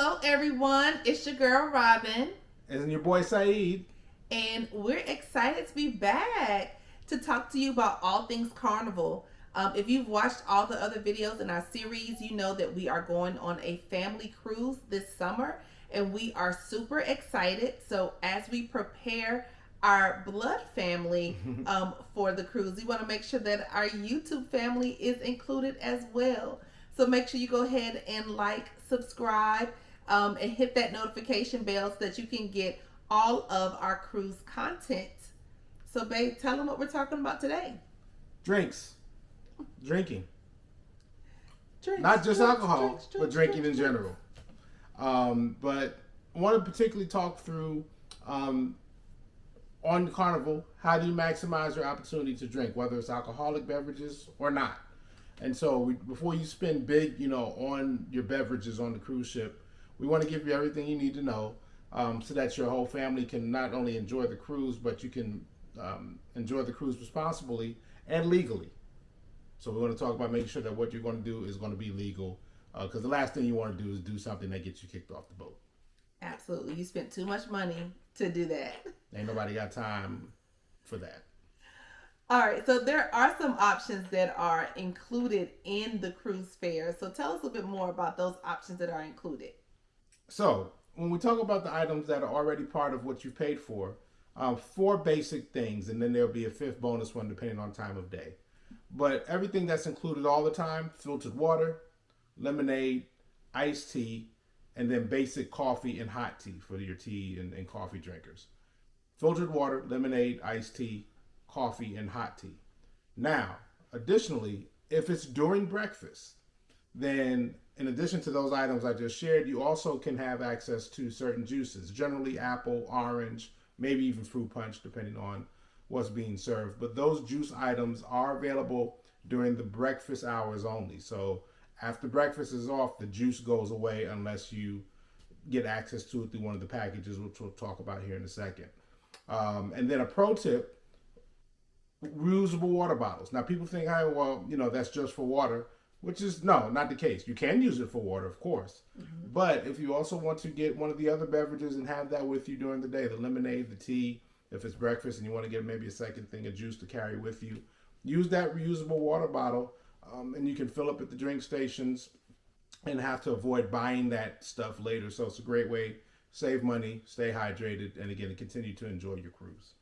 Hello, everyone. It's your girl, Robin. And your boy, Saeed. And we're excited to be back to talk to you about all things Carnival. If you've watched all the other videos in our series, you know that we are going on a family cruise this summer. And we are super excited. So, as we prepare our blood family for the cruise, we want to make sure that our YouTube family is included as well. So make sure you go ahead and like, subscribe, and hit that notification bell so that you can get all of our cruise content. So, babe, tell them what we're talking about today. Drinks. Drinking. Drinks, Not just drinks, alcohol, drinks, but drinking in general. But I want to particularly talk through on Carnival, how do you maximize your opportunity to drink, whether it's alcoholic beverages or not. And so before you spend big, on your beverages on the cruise ship, we want to give you everything you need to know so that your whole family can not only enjoy the cruise, but you can enjoy the cruise responsibly and legally. So we want to talk about making sure that what you're going to do is going to be legal, because the last thing you want to do is do something that gets you kicked off the boat. Absolutely. You spent too much money to do that. Ain't nobody got time for that. All right, so there are some options that are included in the cruise fare. So tell us a bit more about those options that are included. So when we talk about the items that are already part of what you paid for, 4 basic things, and then there'll be a 5th bonus one depending on time of day. But everything that's included all the time: filtered water, lemonade, iced tea, and then basic coffee and hot tea for your tea and coffee drinkers. Filtered water, lemonade, iced tea, coffee, and hot tea. Now, additionally, if it's during breakfast, then in addition to those items I just shared, you also can have access to certain juices, generally apple, orange, maybe even fruit punch, depending on what's being served. But those juice items are available during the breakfast hours only. So after breakfast is off, the juice goes away unless you get access to it through one of the packages, which we'll talk about here in a second. And then a pro tip: reusable water bottles. Now people think, hey, well, that's just for water, which is not the case. You can use it for water, of course. Mm-hmm. But if you also want to get one of the other beverages and have that with you during the day, the lemonade, the tea, if it's breakfast and you want to get maybe a second thing of juice to carry with you, use that reusable water bottle, and you can fill up at the drink stations and have to avoid buying that stuff later. So it's a great way, save money, stay hydrated, and again, continue to enjoy your cruise.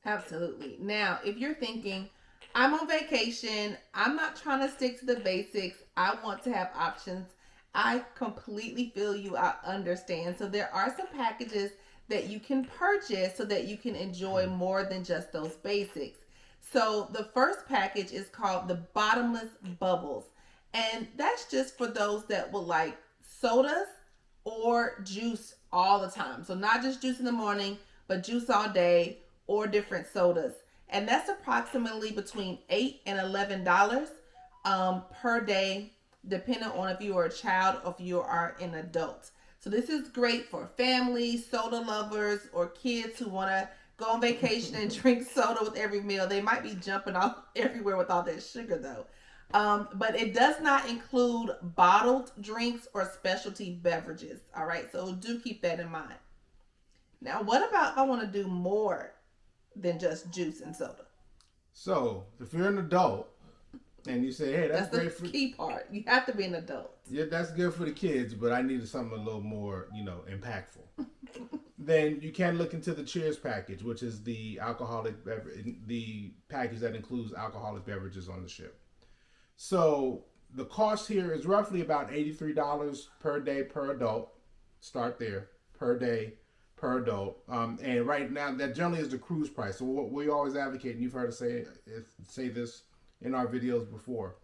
Absolutely. Now, if you're thinking, I'm on vacation, I'm not trying to stick to the basics, I want to have options, I completely feel you. I understand. So there are some packages that you can purchase so that you can enjoy more than just those basics. So the first package is called the Bottomless Bubbles. And that's just for those that would like sodas or juice all the time. So not just juice in the morning, but juice all day, or different sodas. And that's approximately between $8 and $11 per day, depending on if you are a child or if you are an adult. So this is great for families, soda lovers, or kids who want to go on vacation and drink soda with every meal. They might be jumping off everywhere with all that sugar though. But it does not include bottled drinks or specialty beverages. All right, so do keep that in mind. Now, what about if I want to do more than just juice and soda? So if you're an adult and you say, hey, that's the great for key part. You have to be an adult. Yeah, that's good for the kids, but I needed something a little more, impactful. Then you can look into the Cheers package, which is the the package that includes alcoholic beverages on the ship. So the cost here is roughly about $83 per day per adult. Start there, per day per adult. And right now, that generally is the cruise price. So what we always advocate, and you've heard us say this in our videos before,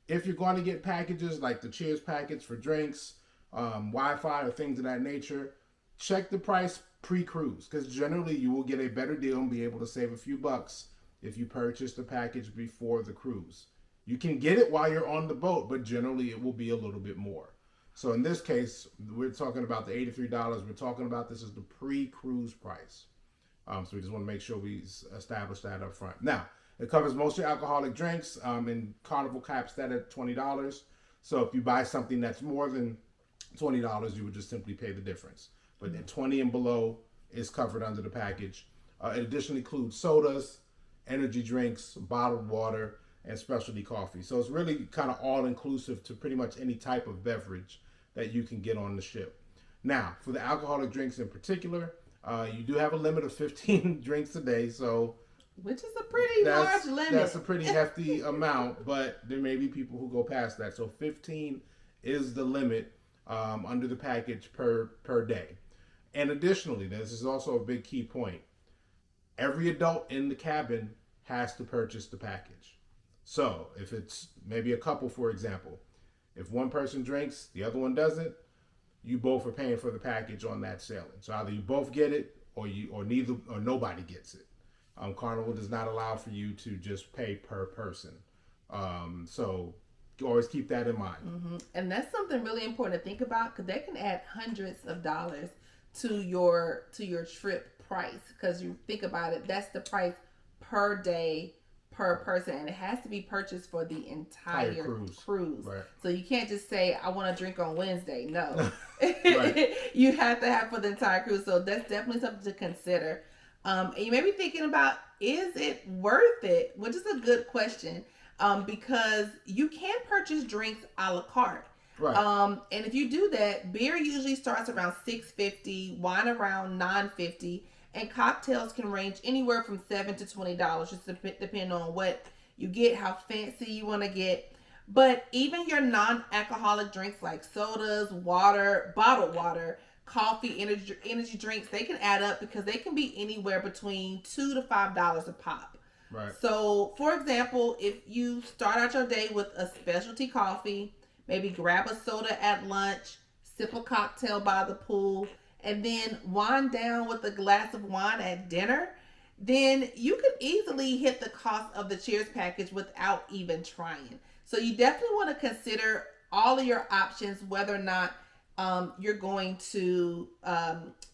if you're going to get packages like the Cheers package for drinks, Wi-Fi, or things of that nature, check the price pre-cruise, because generally you will get a better deal and be able to save a few bucks if you purchase the package before the cruise. You can get it while you're on the boat, but generally it will be a little bit more. So in this case, we're talking about the $83. We're talking about this as the pre-cruise price. So we just want to make sure we establish that up front. Now, it covers most of your alcoholic drinks, and Carnival caps that at $20. So if you buy something that's more than $20, you would just simply pay the difference. But then 20 and below is covered under the package. It additionally includes sodas, energy drinks, bottled water, and specialty coffee. So it's really kind of all inclusive to pretty much any type of beverage that you can get on the ship. Now, for the alcoholic drinks in particular, you do have a limit of 15 drinks a day. So which is a pretty large limit. That's a pretty hefty amount, but there may be people who go past that. So 15 is the limit under the package per day. And additionally, this is also a big key point. Every adult in the cabin has to purchase the package. So if it's maybe a couple, for example, if one person drinks, the other one doesn't, you both are paying for the package on that sailing. So either you both get it, or neither, or nobody gets it. Carnival does not allow for you to just pay per person. So always keep that in mind. Mm-hmm. And that's something really important to think about, because they can add hundreds of dollars to your trip price. Because you think about it, that's the price per day per person, and it has to be purchased for the entire cruise. Right. So you can't just say, I want to drink on Wednesday. No. Right. You have to have for the entire cruise. So that's definitely something to consider. And you may be thinking about, is it worth it? Which is a good question, because you can purchase drinks a la carte. Right. And if you do that, beer usually starts around $6.50, wine around $9.50, and cocktails can range anywhere from $7 to $20, just depending on what you get, how fancy you want to get. But even your non-alcoholic drinks like sodas, water, bottled water, coffee, energy drinks, they can add up, because they can be anywhere between $2 to $5 a pop. Right. So, for example, if you start out your day with a specialty coffee, maybe grab a soda at lunch, sip a cocktail by the pool, and then wind down with a glass of wine at dinner, then you could easily hit the cost of the Cheers package without even trying. So you definitely want to consider all of your options, whether or not you're going to,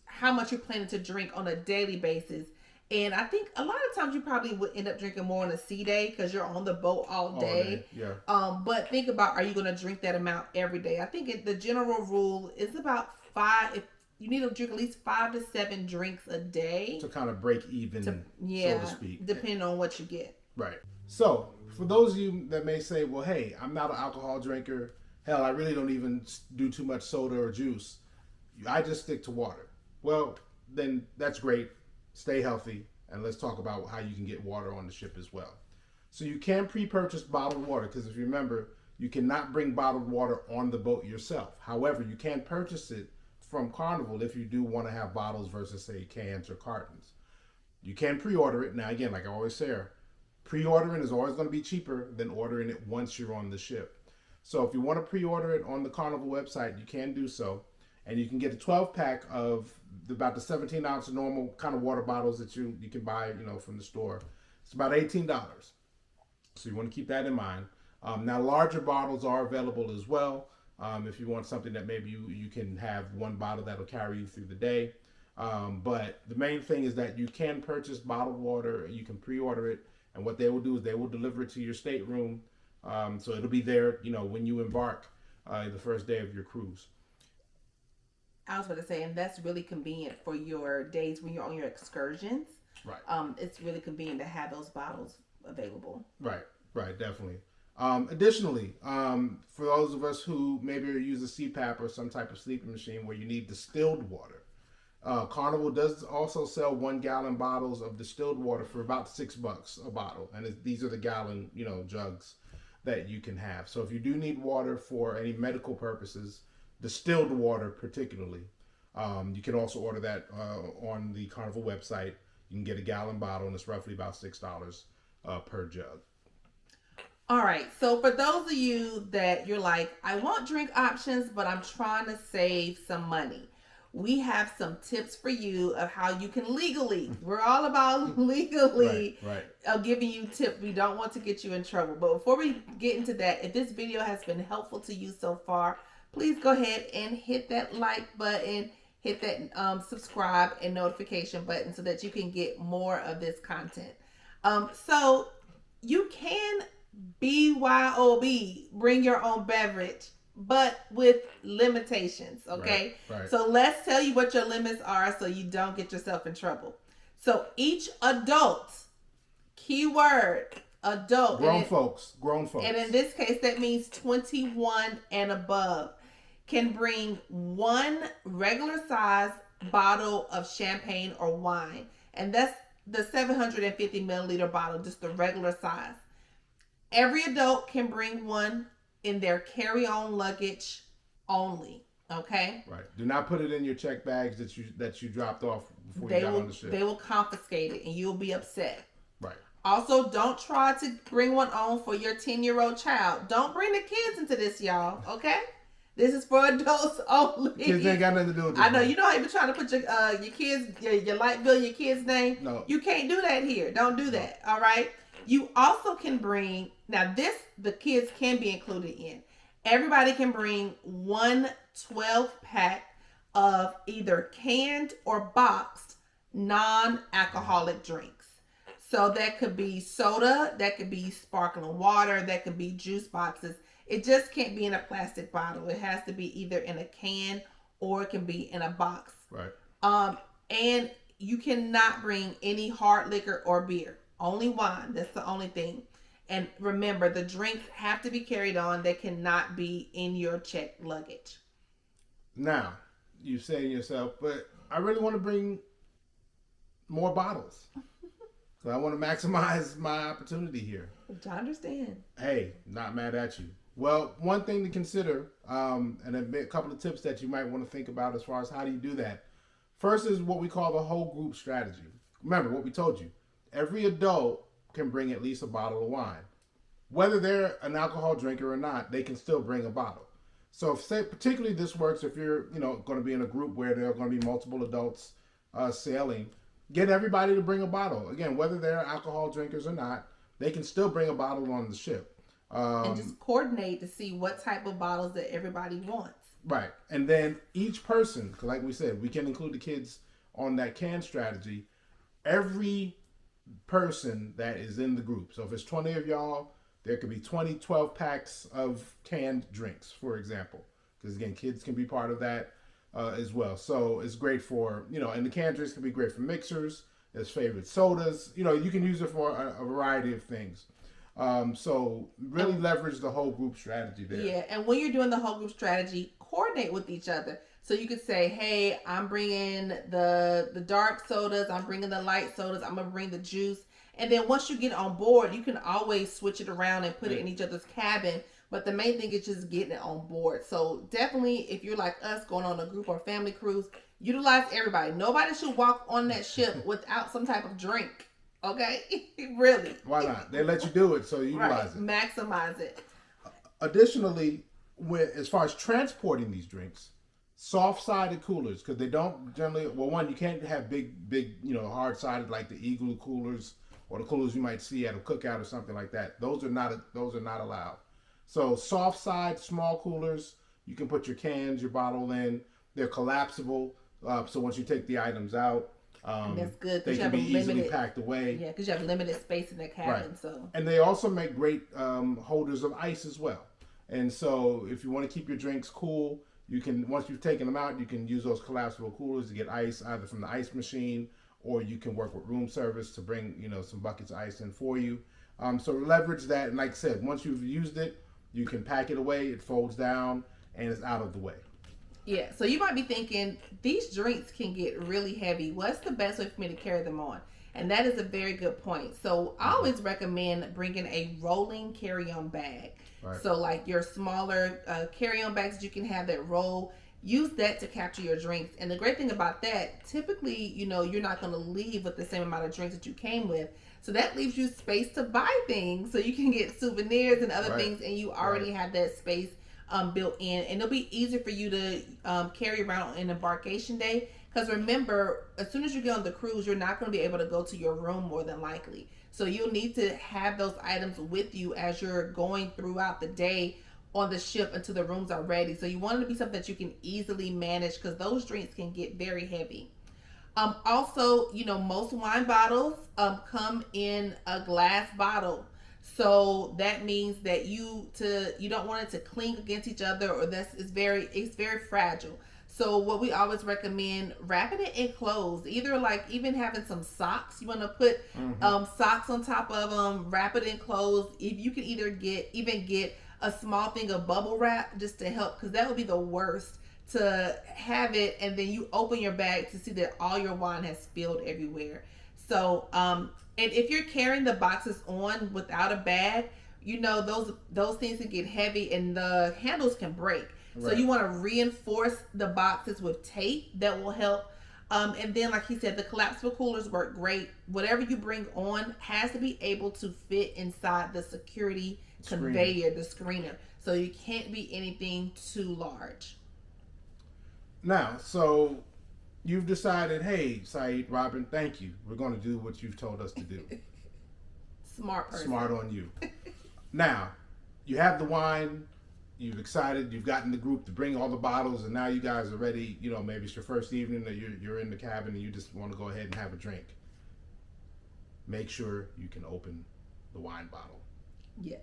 how much you're planning to drink on a daily basis. And I think a lot of times you probably would end up drinking more on a sea day, because you're on the boat all day. Yeah. But think about, are you going to drink that amount every day? I think the general rule is about 5. If you need to drink at least 5 to 7 drinks a day to kind of break even, so to speak, depending on what you get. Right. So for those of you that may say, well, hey, I'm not an alcohol drinker. Hell, I really don't even do too much soda or juice. I just stick to water. Well, then that's great. Stay healthy, and let's talk about how you can get water on the ship as well. So you can pre-purchase bottled water, because if you remember, you cannot bring bottled water on the boat yourself. However, you can purchase it from Carnival if you do want to have bottles versus, say, cans or cartons. You can pre-order it. Now, again, like I always say, pre-ordering is always going to be cheaper than ordering it once you're on the ship. So if you want to pre-order it on the Carnival website, you can do so. And you can get a 12-pack of about the 17-ounce normal kind of water bottles that you can buy, from the store. It's about $18. So you want to keep that in mind. Now, larger bottles are available as well. If you want something that maybe you can have one bottle that'll carry you through the day. But the main thing is that you can purchase bottled water. You can pre-order it. And what they will do is they will deliver it to your stateroom. So it'll be there, when you embark the first day of your cruise. I was going to say, and that's really convenient for your days when you're on your excursions. Right. It's really convenient to have those bottles available. Right, definitely. Additionally, for those of us who maybe use a CPAP or some type of sleeping machine where you need distilled water, Carnival does also sell 1-gallon bottles of distilled water for about $6 a bottle, and these are the gallon, jugs that you can have. So if you do need water for any medical purposes, distilled water particularly, you can also order that on the Carnival website. You can get a gallon bottle, and it's roughly about $6 per jug. All right, so for those of you that you're like, I want drink options, but I'm trying to save some money, we have some tips for you of how you can legally, we're all about legally giving you tips. We don't want to get you in trouble. But before we get into that, if this video has been helpful to you so far, please go ahead and hit that like button, hit that subscribe and notification button so that you can get more of this content. So you can BYOB, bring your own beverage but with limitations, okay? Right. So let's tell you what your limits are so you don't get yourself in trouble. So each adult, keyword, adult. Grown folks. And in this case, that means 21 and above, can bring one regular size bottle of champagne or wine. And that's the 750 milliliter bottle, just the regular size. Every adult can bring one in their carry-on luggage only. Okay. Right. Do not put it in your check bags that you dropped off before you got on the ship. They will confiscate it, and you'll be upset. Right. Also, don't try to bring one on for your 10-year-old child. Don't bring the kids into this, y'all. Okay. This is for adults only. Kids ain't got nothing to do with this. I know. You know how you been trying to put your kids, your light bill, your kid's name? No. You can't do that here. Don't do that. All right? You also can bring, now the kids can be included in. Everybody can bring one 12-pack of either canned or boxed non-alcoholic drinks. So that could be soda, that could be sparkling water, that could be juice boxes. It just can't be in a plastic bottle. It has to be either in a can or it can be in a box. Right. And you cannot bring any hard liquor or beer. Only wine. That's the only thing. And remember, the drinks have to be carried on. They cannot be in your checked luggage. Now, you say to yourself, but I really want to bring more bottles. So I want to maximize my opportunity here. Which I understand. Hey, not mad at you. Well, one thing to consider, and a couple of tips that you might want to think about as far as how do you do that. First is what we call the whole group strategy. Remember what we told you. Every adult can bring at least a bottle of wine. Whether they're an alcohol drinker or not, they can still bring a bottle. So particularly this works if you're going to be in a group where there are going to be multiple adults sailing. Get everybody to bring a bottle. Again, whether they're alcohol drinkers or not, they can still bring a bottle on the ship. And just coordinate to see what type of bottles that everybody wants. Right. And then each person, because like we said, we can include the kids on that can strategy. Every person that is in the group. So if it's 20 of y'all, there could be 20 12-packs of canned drinks, for example. Because again, kids can be part of that as well. So it's great for, and the canned drinks can be great for mixers, as favorite sodas. You can use it for a variety of things. So really leverage the whole group strategy there. Yeah, and when you're doing the whole group strategy, coordinate with each other. So you could say, hey, I'm bringing the dark sodas, I'm bringing the light sodas, I'm going to bring the juice. And then once you get on board, you can always switch it around and put it in each other's cabin. But the main thing is just getting it on board. So definitely, if you're like us going on a group or family cruise, utilize everybody. Nobody should walk on that ship without some type of drink. Okay? Really. Why not? They let you do it, so utilize it. Maximize it. Additionally, as far as transporting these drinks, soft-sided coolers, because they don't generally, well, one, you can't have big, hard-sided like the Igloo coolers or the coolers you might see at a cookout or something like that. Those are not allowed. So soft side, small coolers, you can put your cans, your bottle in. They're collapsible, so once you take the items out, and that's good. They can be easily packed away. Yeah, because you have limited space in the cabin. Right. So. And they also make great holders of ice as well. And so if you want to keep your drinks cool, you can, once you've taken them out, you can use those collapsible coolers to get ice either from the ice machine, or you can work with room service to bring some buckets of ice in for you. So leverage that, and like I said, once you've used it, you can pack it away, it folds down, and it's out of the way. Yeah, so you might be thinking, these drinks can get really heavy. What's the best way for me to carry them on? And that is a very good point. So I always recommend bringing a rolling carry-on bag. Right. So like your smaller carry-on bags that you can have that roll, use that to capture your drinks. And the great thing about that, typically, you're not going to leave with the same amount of drinks that you came with. So that leaves you space to buy things, so you can get souvenirs and other things, and you already have that space built in. And it'll be easier for you to carry around on embarkation day. Because remember, as soon as you get on the cruise, you're not going to be able to go to your room more than likely. So you'll need to have those items with you as you're going throughout the day on the ship until the rooms are ready. So you want it to be something that you can easily manage, because those drinks can get very heavy. Also, most wine bottles come in a glass bottle. So that means that you don't want it to clink against each other, or it's very fragile. So what we always recommend, wrapping it in clothes, either like even having some socks. You want to put socks on top of them, wrap it in clothes. If you can either get a small thing of bubble wrap just to help, because that would be the worst, to have it and then you open your bag to see that all your wine has spilled everywhere. So and if you're carrying the boxes on without a bag, those things can get heavy and the handles can break. Right. So you want to reinforce the boxes with tape. That will help. And then, like he said, the collapsible coolers work great. Whatever you bring on has to be able to fit inside the security conveyor, the screener. So you can't be anything too large. Now, so you've decided, hey, Saeed, Robin, thank you. We're going to do what you've told us to do. Smart person. Smart on you. Now, you have the wine. You've excited. You've gotten the group to bring all the bottles, and now you guys are ready. Maybe it's your first evening, or you're in the cabin, and you just want to go ahead and have a drink. Make sure you can open the wine bottle. Yes.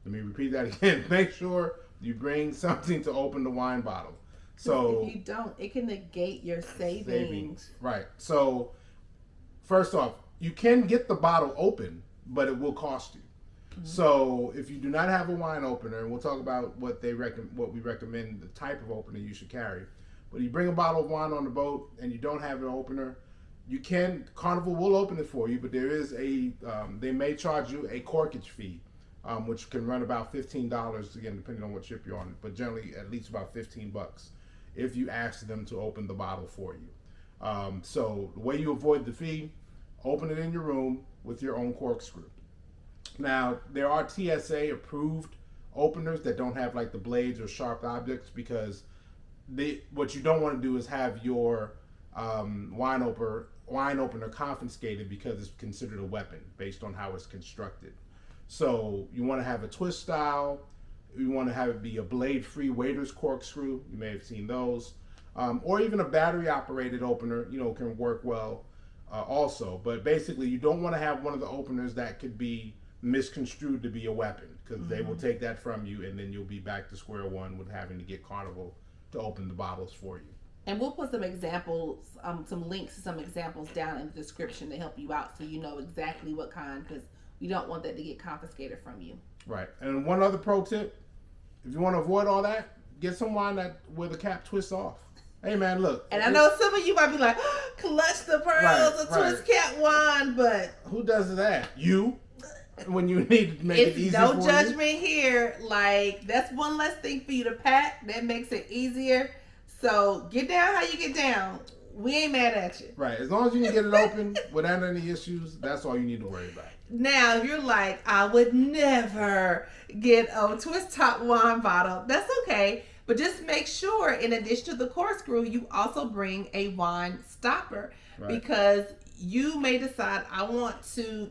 Let me repeat that again. Make sure you bring something to open the wine bottle. So if you don't, it can negate your savings. Right. So first off, you can get the bottle open, but it will cost you. Mm-hmm. So if you do not have a wine opener, and we'll talk about what we recommend, the type of opener you should carry. But you bring a bottle of wine on the boat and you don't have an opener, Carnival will open it for you, but there is they may charge you a corkage fee, which can run about $15, again, depending on what ship you're on, but generally at least about $15 if you ask them to open the bottle for you. So the way you avoid the fee, open it in your room with your own corkscrew. Now, there are TSA approved openers that don't have like the blades or sharp objects, because what you don't want to do is have your wine opener confiscated, because it's considered a weapon based on how it's constructed. So you want to have a twist style. You want to have it be a blade-free waiter's corkscrew. You may have seen those. Or even a battery-operated opener, can work well also. But basically, you don't want to have one of the openers that could be misconstrued to be a weapon, because they will take that from you, and then you'll be back to square one with having to get Carnival to open the bottles for you. And we'll put some examples, some links to some examples down in the description to help you out, so you know exactly what kind, because we don't want that to get confiscated from you. Right. And one other pro tip, if you want to avoid all that, get some wine where the cap twists off. Hey man, look. And I know some of you might be like, clutch the pearls, twist cap wine, but who does that? You? When you need to make it easier for you? No judgment here. Like, that's one less thing for you to pack. That makes it easier. So get down how you get down. We ain't mad at you. Right. As long as you can get it open without any issues, that's all you need to worry about. Now, if you're like, I would never get a twist top wine bottle, that's okay. But just make sure, in addition to the corkscrew, you also bring a wine stopper. Right. Because you may decide,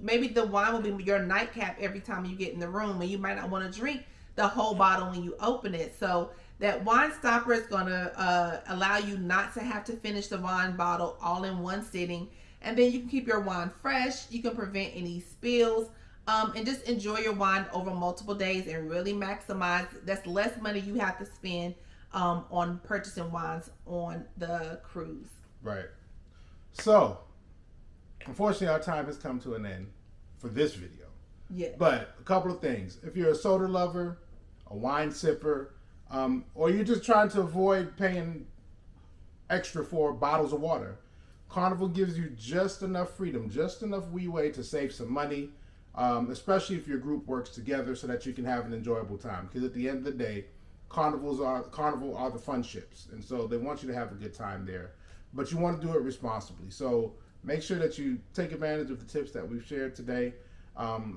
maybe the wine will be your nightcap every time you get in the room, and you might not want to drink the whole bottle when you open it. So that wine stopper is going to allow you not to have to finish the wine bottle all in one sitting. And then you can keep your wine fresh. You can prevent any spills, and just enjoy your wine over multiple days and really maximize. That's less money you have to spend on purchasing wines on the cruise. Right. So, unfortunately, our time has come to an end for this video. Yeah. But a couple of things. If you're a soda lover, a wine sipper, or you're just trying to avoid paying extra for bottles of water, Carnival gives you just enough freedom, just enough leeway to save some money, especially if your group works together, so that you can have an enjoyable time. Because at the end of the day, Carnival are the fun ships, and so they want you to have a good time there. But you want to do it responsibly. So make sure that you take advantage of the tips that we've shared today.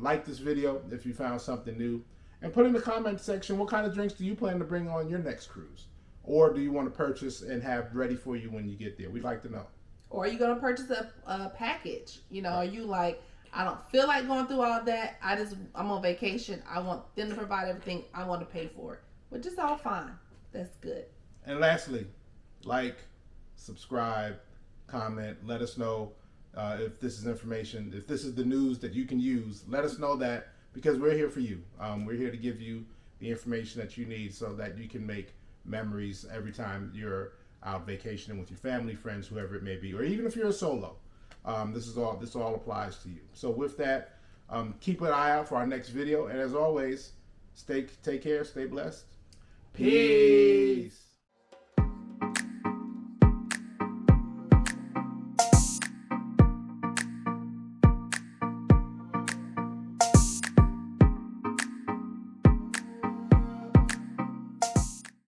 Like this video if you found something new, and put in the comment section what kind of drinks do you plan to bring on your next cruise, or do you want to purchase and have ready for you when you get there? We'd like to know. Or are you going to purchase a package? Are you like, I don't feel like going through all that. I'm on vacation. I want them to provide everything. I want to pay for it. Which is all fine. That's good. And lastly, like, subscribe, comment. Let us know if this is information, if this is the news that you can use. Let us know that because we're here for you. We're here to give you the information that you need so that you can make memories every time you're out vacationing with your family, friends, whoever it may be, or even if you're a solo. This all applies to you. So with that, keep an eye out for our next video, and as always, take care, stay blessed. Peace.